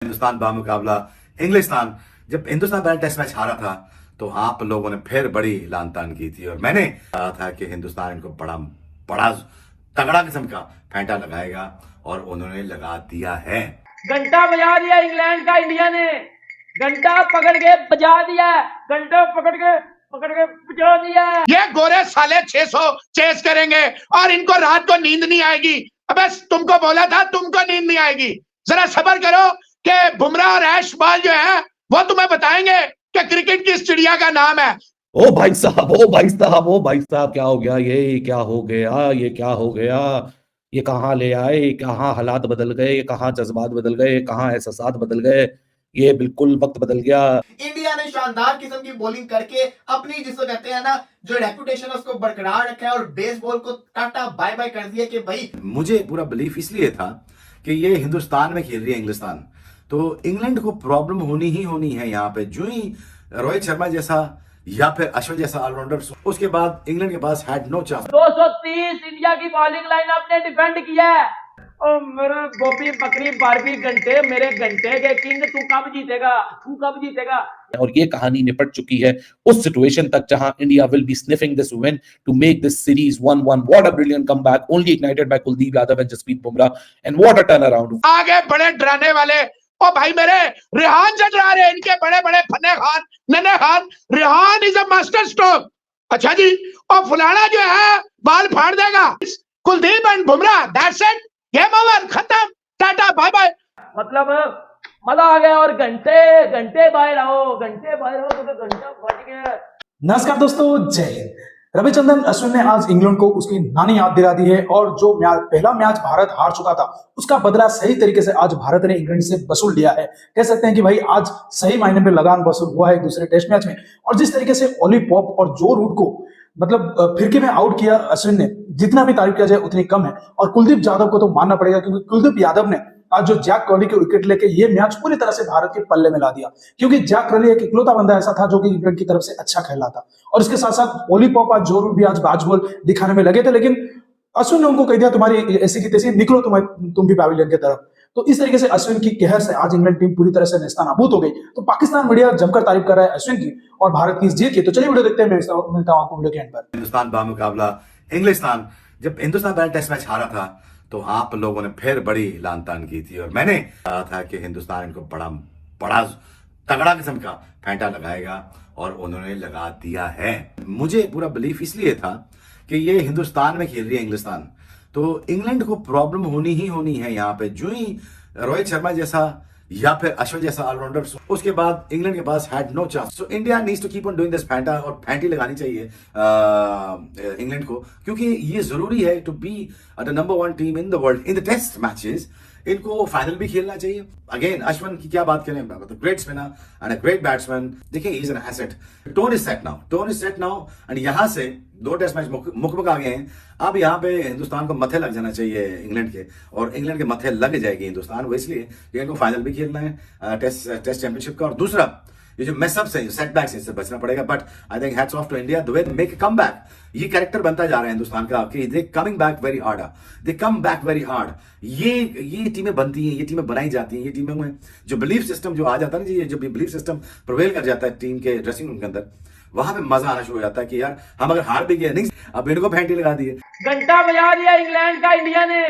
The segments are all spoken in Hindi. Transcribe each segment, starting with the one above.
हिंदुस्तान बामुकाबला इंग्लिस्तान। जब हिंदुस्तान पहला टेस्ट मैच हारा था तो आप लोगों ने फिर बड़ी लान तान की थी और मैंने कहा था कि हिंदुस्तान इनको बड़ा बड़ा तगड़ा किस्म का फेंटा लगाएगा और उन्होंने लगा दिया है। घंटा बजा दिया इंग्लैंड का इंडिया ने, घंटा पकड़ के बजा दिया, घंटा पकड़ के बजा दिया। ये गोरे साले 600 चेस करेंगे और इनको रात को नींद नहीं आएगी। अबे तुमको बोला था तुमको नींद नहीं आएगी, जरा सब्र करो कि बुमराह और ऐश बॉल जो है वो तुम्हें बताएंगे कि क्रिकेट की इस चिड़िया का नाम है। ओ भाई साहब, ओ भाई साहब, ओ भाई साहब, क्या हो गया? ये क्या हो गया? ये क्या हो गया? ये कहाँ ले आए? कहाँ हालात बदल गए? कहाँ जज्बात बदल गए? कहाँ एहसासात बदल गए? ये बिल्कुल वक्त बदल गया। इंडिया ने शानदार किस्म की बॉलिंग करके अपनी जिसको कहते हैं ना जो रेपुटेशन है उसको बरकरार रखा है और बेसबॉल को टाटा बाय बाय कर दिया कि भाई मुझे पूरा बिलीफ इसलिए था कि ये हिंदुस्तान में खेल रही है इंग्लिस्तान, तो इंग्लैंड को प्रॉब्लम होनी ही होनी है यहाँ पे। जो ही रोहित शर्मा जैसा या फिर अश्विन जैसा ऑलराउंडर, उसके बाद इंग्लैंड के पास हैड नो चांस। 230 इंडिया की बॉलिंग लाइनअप ने डिफेंड किया है। ओ मेरे गोपी बकरी बारबी घंटे, मेरे घंटे के किंग, तू कब जीतेगा? तू कब जीतेगा? और ये कहानी निपट चुकी है उस सिचुएशन तक जहां India will be sniffing this win to make this series 1-1. What a brilliant comeback, only ignited by Kuldeep Yadav and Jasprit Bumrah, and what a turnaround. आगे बड़े डराने वाले ओ भाई मेरे रेहान से डरा रहे इनके बड़े बड़े फन्ने खान नन्हे Khan. Rehan is a master stroke. अच्छा जी, और फुलाना जो है बाल फाड़ देगा। Kuldeep and Bumrah, that's it, game over, खत्म, टाटा बाय बाय। मतलब मजा आ गया। और घंटे घंटे बाहर आओ, घंटे बाहर आओ तो घंटा फट गया। नमस्कार दोस्तों, जय हिंद। रविचंद्रन अश्विन ने आज इंग्लैंड को उसकी नानी याद दिला दी है और जो पहला मैच भारत हार चुका था उसका बदला सही तरीके से आज भारत ने इंग्लैंड से वसूल लिया है। कह सकते हैं कि भाई आज सही मायने में लगान वसूल हुआ है दूसरे टेस्ट मैच में। और जिस तरीके से ओली पॉप और जो रूट को मतलब फिरके में आउट किया अश्विन ने, जितना भी तारीफ किया जाए उतनी कम है। और कुलदीप यादव को तो मानना पड़ेगा क्योंकि कुलदीप यादव ने आज जो जैक क्रॉली के विकेट लेके ये मैच पूरी तरह से भारत के पल्ले में ला दिया, क्योंकि जैक क्रॉली एक इकलौता बंदा ऐसा था जो कि इंग्लैंड की तरफ से अच्छा खेला था। और इसके साथ साथ ओली पॉप आज जो रूट भी आज बाज बॉल दिखाने में लगे थे, लेकिन अश्विन ने उनको कह दिया तुम्हारी ऐसी की तैसी, निकलो तुम भी पैविलियन की तरफ। तो इस तरीके से अश्विन की कहर से आज इंग्लैंड टीम पूरी तरह से नेस्तानाबूद हो गई। तो पाकिस्तान मीडिया जमकर तारीफ कर रहा है अश्विन की और भारत की इस जीत की। तो चलिए वीडियो देखते हैं, मिलता हूं आपको वीडियो के एंड पर। हिंदुस्तान बामुकाबला इंग्लिस्तान। जब हिंदुस्तान पहला टेस्ट मैच हारा था तो आप लोगों ने फिर बड़ी लान तान की थी और मैंने कहा था कि हिंदुस्तान इनको बड़ा बड़ा तगड़ा किस्म का फेंटा लगाएगा और उन्होंने लगा दिया है। मुझे पूरा बिलीफ इसलिए था कि ये हिंदुस्तान में खेल रही है इंग्लिस्तान, तो इंग्लैंड को प्रॉब्लम होनी ही होनी है यहाँ पे। जो ही रोहित शर्मा जैसा या फिर अश्विन जैसा ऑलराउंडर, उसके बाद इंग्लैंड के पास had no chance. So India needs to keep on doing this फेंटा और फेंटी लगानी चाहिए इंग्लैंड को, क्योंकि ये जरूरी है to be the number 1 team in the world in the test matches. इनको फाइनल भी खेलना चाहिए। अगेन अश्विन की क्या बात करें, great spinner and a great batsman. देखिए, he is an asset. Tone is set now and यहां से 2 टेस्ट मैच मुकमक आ गए हैं। अब यहाँ पे हिंदुस्तान को मथे लग जाना चाहिए इंग्लैंड के, और इंग्लैंड के मथे लग जाएगी हिंदुस्तान। वो इसलिए कि इनको फाइनल भी खेलना है टेस्ट चैंपियनशिप का। और दूसरा, ये जो मेसअप्स हैं, सेटबैक्स हैं, इससे बचना पड़ेगा। But I think hats off to India the way they make a comeback. ये कैरेक्टर बनता जा रहा है हिंदुस्तान का कि they coming back very hard, they come back very hard. ये टीमें बनती हैं, ये टीमें बनाई जाती हैं। ये टीमों में जो बिलीफ सिस्टम जो आ जाता है ना जी, जो बिलीफ सिस्टम प्रिवेल कर जाता है टीम के ड्रेसिंग रूम के अंदर, वहां पे मजा आना शुरू हो जाता है कि यार हम अगर हार भी गए नहीं, अब इनको फेंटी लगा दिए। घंटा बजा दिया इंग्लैंड का इंडिया ने,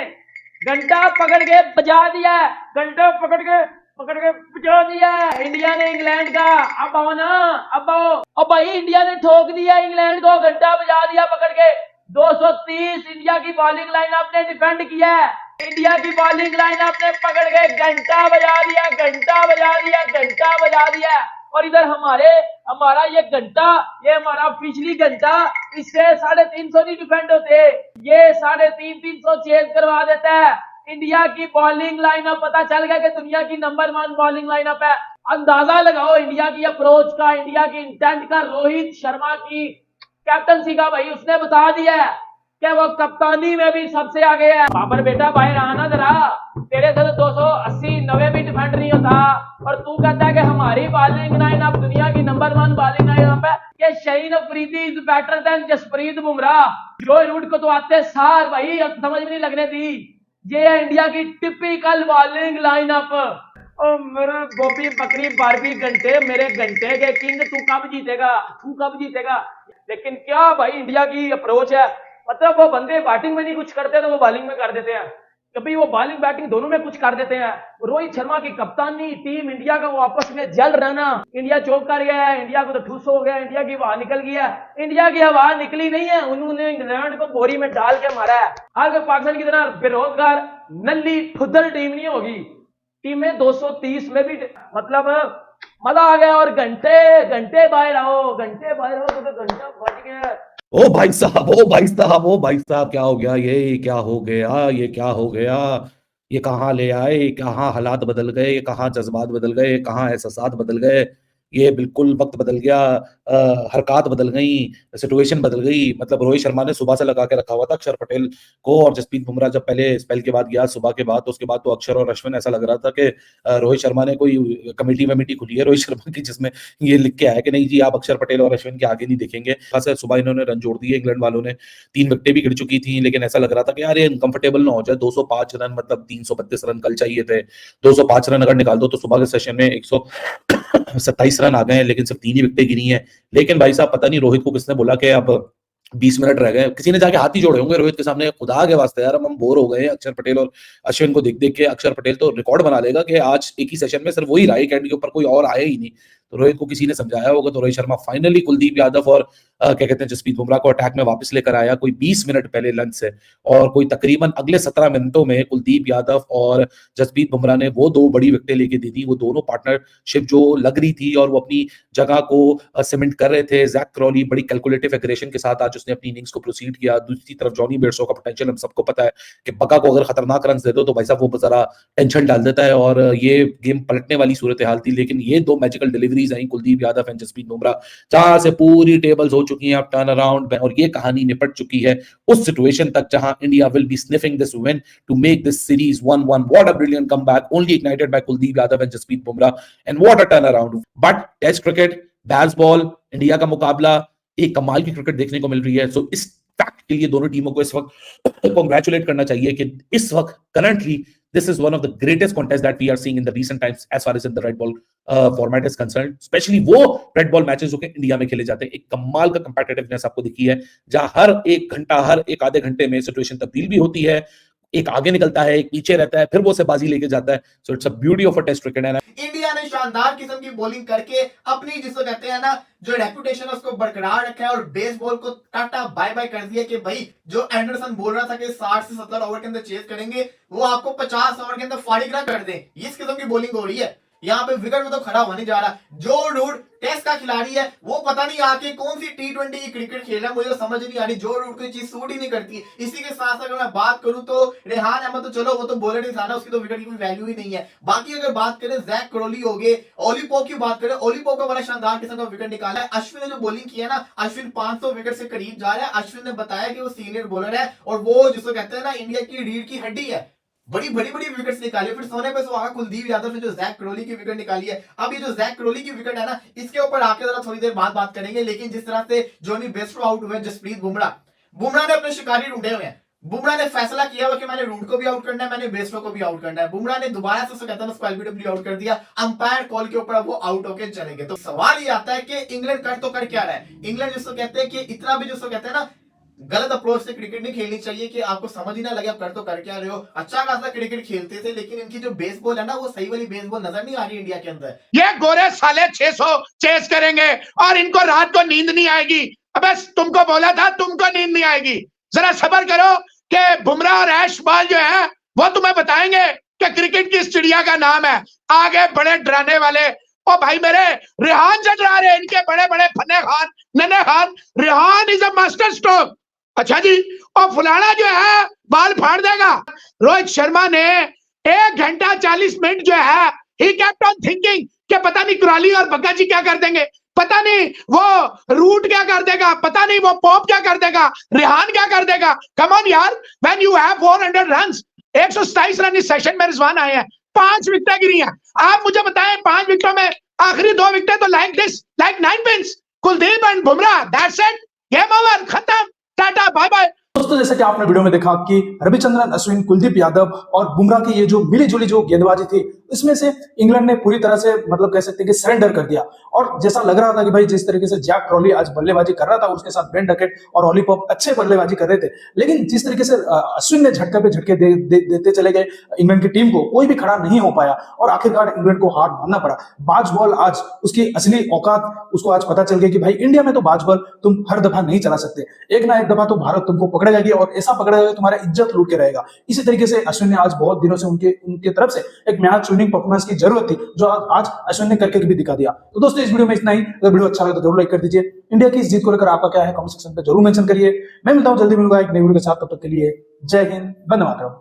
घंटा पकड़ के बजा दिया, घंटा पकड़ के बजा दिया इंडिया ने इंग्लैंड का। अब आओ ना, अब आओ। अब भाई इंडिया ने ठोक दिया इंग्लैंड को, घंटा बजा दिया पकड़ के। 230 इंडिया की बॉलिंग लाइनअप ने डिफेंड किया है। इंडिया की बॉलिंग लाइनअप ने पकड़ के घंटा बजा दिया, घंटा बजा दिया, घंटा बजा दिया। और इधर हमारा ये घंटा, ये हमारा पिछली घंटा, इससे 350 नहीं डिफेंड होते, ये 350 चेज करवा देता है। इंडिया की बॉलिंग लाइनअप पता चल गया कि दुनिया की नंबर 1 बॉलिंग लाइनअप है। अंदाजा लगाओ इंडिया की अप्रोच का, इंडिया की इंटेंट का। रोहित शर्मा की कैप्टनसी का भाई उसने बता दिया है कि वो कप्तानी में भी सबसे आगे है। बाबर बेटा बाहर आना जरा, तेरे से 280-90 भी डिफेंड नहीं होता और तू कहता है कि हमारी बॉलिंग लाइनअप दुनिया की नंबर 1 बॉलिंग लाइनअप है। कि Shaheen Afridi is better than Jasprit Bumrah. Joe Root को तो आते सार भाई समझ में नहीं लगने दी। ये है इंडिया की टिपिकल बॉलिंग लाइनअप। ओ मेरे गोपी बकरी बारबी घंटे, मेरे घंटे के किंग, तू कब जीतेगा, तू कब जीतेगा। लेकिन क्या भाई इंडिया की अप्रोच है, मतलब वो बंदे बैटिंग में नहीं कुछ करते तो वो बॉलिंग में कर देते हैं, कभी वो बॉलिंग बैटिंग दोनों में कुछ कर देते हैं। रोहित शर्मा की कप्तानी टीम इंडिया का वो आपस में जल रहना, इंडिया चौक कर गया है, इंडिया को तो ठूस हो गया, इंडिया की हवा निकल गई है। इंडिया की हवा निकली नहीं है, उन्होंने इंग्लैंड को बोरी में डाल के मारा है। आगे पाकिस्तान की तरह बेरोजगार नल्ली फुद्दल टीम नहीं होगी, टीमें 230 में भी मतलब मजा आ गया। और घंटे घंटे बाहर आओ, घंटे बाहर आओ तो घंटा फट गया। ओ भाई साहब, ओ भाई साहब, ओ भाई साहब, क्या हो गया, ये क्या हो गया, ये क्या हो गया, ये कहाँ ले आए, कहाँ हालात बदल गए, कहाँ जज्बात बदल गए, कहाँ एहसासात बदल गए। ये बिल्कुल वक्त बदल गया, हरकत बदल गई, सिचुएशन बदल गई। मतलब रोहित शर्मा ने सुबह से लगा के रखा हुआ था अक्षर पटेल को, और जसप्रीत बुमराह जब पहले स्पेल के बाद गया सुबह के बाद, तो उसके बाद तो अक्षर और अश्विन, ऐसा लग रहा था कि रोहित शर्मा ने कोई कमेटी वमेटी खुली है रोहित शर्मा की, जिसमें ये लिख के आया कि नहीं जी आप अक्षर पटेल और अश्विन के आगे नहीं देखेंगे। खासा सुबह इन्होंने रन जोड़ दिए इंग्लैंड वालों ने, 3 विकेटें भी गिर चुकी थी, लेकिन ऐसा लग रहा था कि यार ये अनकंफर्टेबल ना हो जाए। 205 रन मतलब 332 रन कल चाहिए थे, 205 रन अगर निकाल दो तो सुबह के सेशन में 127 रन आ गए हैं, लेकिन सिर्फ 3 ही विकेटें गिरी हैं। लेकिन भाई साहब पता नहीं रोहित को किसने बोला कि अब 20 मिनट रह गए, किसी ने जाके हाथ ही जोड़े होंगे रोहित के सामने, खुदा के वास्ते यार हम बोर हो गए हैं अक्षर पटेल और अश्विन को देख देख के। अक्षर पटेल तो रिकॉर्ड बना लेगा कि आज एक ही सेशन में सिर्फ वही रहा, एक एंड के ऊपर कोई और आया ही नहीं। तो रोहित को किसी ने समझाया होगा, तो रोहित शर्मा फाइनली कुलदीप यादव और क्या कहते हैं जसप्रीत बुमराह को अटैक में वापस लेकर आया, कोई 20 मिनट पहले लंच से, और कोई तकरीबन अगले 17 मिनटों में कुलदीप यादव और जसप्रीत बुमराह ने वो 2 बड़ी विकेटें लेके दी थी। वो दोनों पार्टनरशिप जो लग रही थी और वो अपनी जगह को सीमेंट कर रहे थे। जैक क्रॉली बड़ी कैलकुलेटिव एग्रेशन के साथ आज उसने अपनी इनिंग्स को प्रोसीड किया। दूसरी तरफ जॉनी बेयरस्टो का पोटेंशियल हम सबको पता है कि बका को अगर खतरनाक रन दे दो तो भाई साहब वो जरा टेंशन डाल देता है, और ये गेम पलटने वाली सूरत हाल थी। लेकिन ये 2 मैजिकल डिलीवरीज आई कुलदीप यादव एंड जसप्रीत बुमराह, जहां से पूरी टेबल्स हो चुकी हैं अब टर्न अराउंड, और ये कहानी निपट चुकी है उस सिचुएशन तक जहां India will be sniffing this win to make this series 1-1. What a brilliant comeback, only ignited by Kuldeep Yadav and Jasprit Bumrah, and what a turnaround. But test cricket, Bazball, India का मुकाबला, एक कमाल की क्रिकेट देखने को मिल रही है। सो इस फैक्ट के लिए दोनों टीमों को इस वक्त कांग्रेचुलेट करना चाहिए कि इस वक्त currently this is one of the greatest contests that we are seeing in the recent times as far as in the red ball format is concerned, especially वो red ball matches जो कि इंडिया में खेले जाते हैं। एक कमाल का competitiveness आपको दिखी है, जहां हर एक घंटा, हर एक आधे घंटे में सिचुएशन तब्दील भी होती है, एक आगे निकलता है, एक पीछे रहता है, फिर वो से बाजी लेके जाता है। So it's a beauty of a test cricket. एंड इंडिया ने शानदार किस्म की बॉलिंग करके अपनी जिसको कहते हैं ना जो रेपुटेशन है उसको बरकरार रखा है और बेसबॉल को टाटा बाय बाय कर दिया कि भाई जो एंडरसन बोल रहा था कि 60 से 70 ओवर के अंदर चेज करेंगे वो आपको 50 ओवर के अंदर फाड़ीग्रा कर दे। इस किस्म की बॉलिंग हो रही है, यहाँ पे विकेट में तो खड़ा होने जा रहा। जो रूट टेस्ट का खिलाड़ी है वो पता नहीं आके कौन सी T20 की क्रिकेट खेल रहा है, मुझे समझ नहीं आ रही। जो रूट कोई चीज सूट ही नहीं करती। इसी के साथ अगर मैं बात करूं तो रेहान अहमद तो चलो वो तो बॉलर ही था ना, उसकी तो विकेट की कोई वैल्यू ही नहीं है। बाकी अगर बात करें जैक क्रॉली हो गए, ओली पोप की बात करें, ओली पोप का बड़ा शानदार किस्म का विकेट निकाला है। अश्विन ने जो बॉलिंग की है ना, अश्विन 500 विकेट से करीब जा रहा है। अश्विन ने बताया कि वो सीनियर बॉलर है और वो जिसको कहते हैं ना इंडिया की रीढ़ की हड्डी है। बड़ी बड़ी बड़ी विकेट्स निकाली। फिर सोने पे सुहागा कुलदीप यादव ने जो जैक क्रॉली की विकेट निकाली है। अब ये जो जैक क्रॉली की विकेट है ना, इसके ऊपर आके जरा थोड़ी देर बाद बात करेंगे। लेकिन जिस तरह से जॉनी बेयरस्टो आउट हुए, जसप्रीत बुमराह ने अपने शिकारी ढूंढे हुए हैं। बुमराह ने फैसला किया हुआ कि मैंने रूट को भी आउट करना है, मैंने बेयरस्टो को भी आउट करना है। बुमराह ने दोबारा से कहता है उसको एलबीडब्ल्यू आउट कर दिया। अंपायर कॉल के ऊपर वो आउट होकर चले गए। तो सवाल ये आता है कि इंग्लैंड कर तो कर क्या रहा है। इंग्लैंड जिसको कहते हैं कि इतना भी जिसको कहते हैं ना गलत अप्रोच से क्रिकेट नहीं खेलनी चाहिए कि आपको समझ ही ना लगे आप कर तो कर क्या रहे हो। अच्छा खासा क्रिकेट खेलते थे, लेकिन इनकी जो बेसबॉल है ना वो सही वाली बेसबॉल नजर नहीं आ रही इंडिया के अंदर। ये गोरे साले 600 चेस करेंगे और इनको रात को नींद नहीं आएगी। अबे तुमको बोला था तुमको नींद नहीं आएगी, जरा सब्र करो कि बुमराह और ऐश बॉल जो है वो तुम्हें बताएंगे कि क्रिकेट किस चिड़िया का नाम है। आगे बड़े डराने वाले ओ भाई मेरे रेहान से डरा रहे, इनके बड़े बड़े फन्ने खान नन्हे Khan. Rehan is a master stroke. अच्छा जी, और फुलाना जो है बाल फाड़ देगा। रोहित शर्मा ने 1 घंटा 40 मिनट जो है ही केप्ट ऑन थिंकिंग कि पता नहीं क्रॉली और बग्गा जी क्या कर देंगे, पता नहीं वो रूट क्या कर देगा, पता नहीं वो पॉप क्या कर देगा, रेहान क्या कर देगा। कम ऑन यार, when you have 400 runs, 127 run इस सेशन में रिजवान आए हैं, 5 विकेटें गिरी हैं। आप मुझे बताएं 5 विकेटों में आखिरी 2 विकेटें तो like this, like 9 pins, Kuldeep and Bumrah, that's it, game over, खत्म, टाटा बाय बाय। दोस्तों जैसे कि आपने वीडियो में देखा कि रविचंद्रन अश्विन, कुलदीप यादव और बुमराह की ये जो मिली जुली जो गेंदबाजी थी, इसमें से इंग्लैंड ने पूरी तरह से मतलब कह सकते हैं कि सरेंडर कर दिया। और जैसा लग रहा था कि भाई जिस तरीके से जैक क्रॉली आज बल्लेबाजी कर रहा था, उसके साथ बेन डकेट और ऑली पॉप अच्छे बल्लेबाजी कर रहे थे, लेकिन जिस तरीके से अश्विन ने झटके पे झटके देते चले गए इंग्लैंड की टीम को, कोई भी खड़ा नहीं हो पाया और आखिरकार इंग्लैंड को हार मानना पड़ा। बाज बॉल आज उसकी असली औकात उसको आज पता चल गई कि भाई इंडिया में तो बाज बॉल तुम हर दफा नहीं चला सकते, एक ना एक दफा तो भारत तुमको पकड़ेगा और ऐसा पकड़ेगा तुम्हारा इज्जत लूट के रहेगा। इसी तरीके से अश्विन ने आज बहुत दिनों से उनके तरफ से एक मैच विनिंग परफॉर्मेंस की जरूरत थी, जो आज अश्विन ने करके भी दिखा दिया। तो दोस्तों इस वीडियो में इतना ही। अगर वीडियो अच्छा लगे तो जरूर लाइक कर दीजिए। इंडिया की इस जीत को लेकर आपका क्या है कमेंट सेक्शन पे जरूर मेंशन करिए। मैं मिलता हूं जल्दी मिलूंगा एक नई वीडियो के साथ, तब तक के लिए जय हिंद, वंदे मातरम।